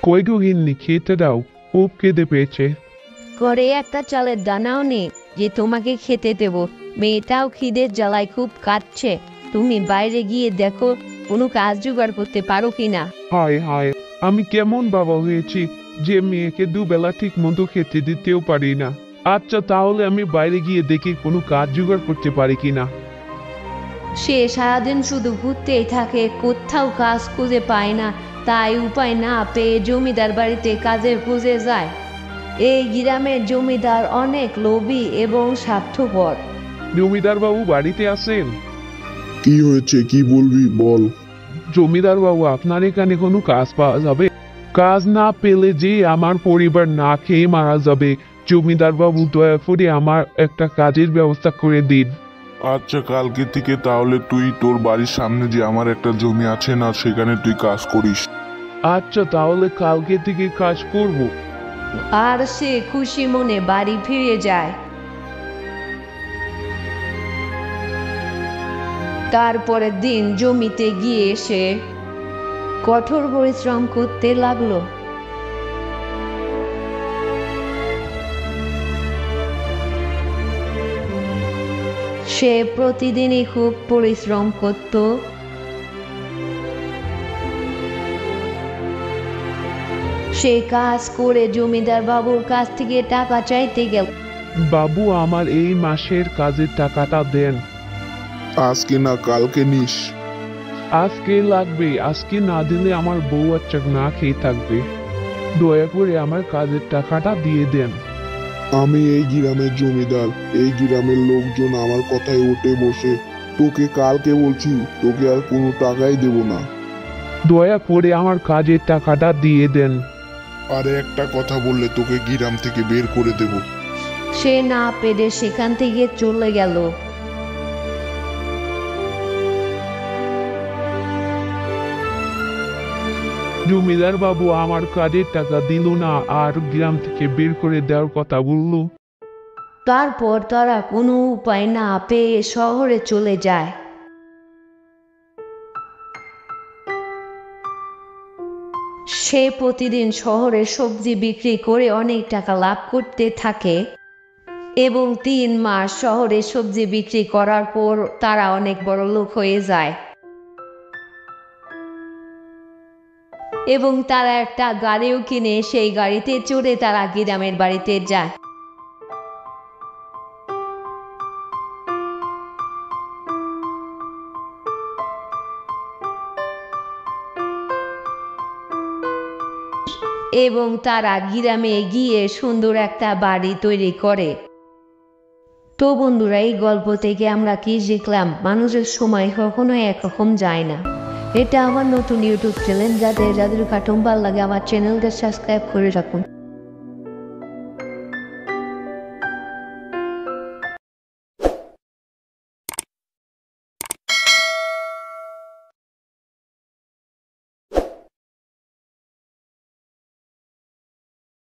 কই গো গিন্নি, খেতে দাও, খুব খিদে পেয়েছে। ঘরে একটা চালের দানাও নেই যে তোমাকে খেতে দেব। মেয়েটাও খিদের জ্বালায় খুব কাঁদছে। তুমি বাইরে গিয়ে দেখো কোনো কাজ জোগাড় করতে পারো কিনা। হায় হায়, আমি কেমন বাবা হয়েছি যে মেয়েকে দুবেলা ঠিক মতো খেতে দিতেও পারি না। আচ্ছা, তাহলে আমি বাইরে গিয়ে দেখি কোনো কাজ জোগাড় করতে পারি কিনা। সে সারাদিন শুধু ঘুরতেই থাকে, কোথাও কাজ খুঁজে পায় না। তাই উপায় না পেয়ে জমিদার বাড়িতে কাজের খুঁজে যায়। এই গ্রামের জমিদার অনেক লোভী এবং স্বার্থপর। জমিদার বাবু বাড়িতে আছেন? কি হয়েছে, কি বলবি বল। জমিদার বাবু, আপনার এখানে কোনো কাজ পাওয়া যাবে? কাজ না পেলে যে আমার পরিবার না খেয়ে মারা যাবে। জমিদার বাবু, দয়া করে আমার একটা কাজের ব্যবস্থা করে দিন। আচ্ছা, কালকে থেকে তাহলে তুই তোর বাড়ির সামনে যে আমার একটা জমি আছে না, সেখানে তুই কাজ করিস। আচ্ছা, তাহলে কালকে থেকে কাজ করব। আর সে খুশি মনে বাড়ি ফিরে যায়। তারপরের দিন জমিতে গিয়ে সে কঠোর পরিশ্রম করতে লাগলো। সে প্রতিদিনই খুব পরিশ্রম করত। সে কাজ করে জমিদার বাবুর কাছ থেকে টাকা চাইতে গেল। বাবু, আমার এই মাসের কাজের টাকাটা দেন। আজকে না, কালকে নিস। আজকে লাগবে, আজকে না দিলে আমার বউ বাচ্চা না খেয়ে থাকবে। দয়া করে আমার কাজের টাকাটা দিয়ে দেন। আমি এই গ্রামের জমিদার, এই গ্রামের লোকজন আমার কথায় উঠে বসে। তোকে কালকে বলছি, তোকে আর কোনো টাকাই দেব না। দয়া করে আমার কাজের টাকাটা দিয়ে দেন। আর একটা কথা বললে তোকে গ্রাম থেকে বের করে দেব। সে না পেরে সেখান থেকে চলে গেল। জমিদার বাবু আমার কাজের টাকা দিল না, আর গ্রাম থেকে বের করে দেওয়ার কথা বলল। তারপর তারা কোনো উপায় না পেয়ে শহরে চলে যায়। সে প্রতিদিন শহরে সবজি বিক্রি করে অনেক টাকা লাভ করতে থাকে এবং 3 মাস শহরে সবজি বিক্রি করার পর তারা অনেক বড় লোক হয়ে যায় এবং তারা একটা গাড়িও কিনে সেই গাড়িতে চড়ে তারা গ্রামের বাড়িতে যায়। এবং তারা গ্রামে গিয়ে সুন্দর একটা বাড়ি তৈরি করে। তো বন্ধুরা, এই গল্প থেকে আমরা কি শিখলাম? মানুষের সময় কখনোই একরকম যায় না। এটা আমার নতুন ইউটিউব চ্যানেল, যাদের কার্টুন ভালো লাগে আমার চ্যানেলটা সাবস্ক্রাইব করে রাখুন।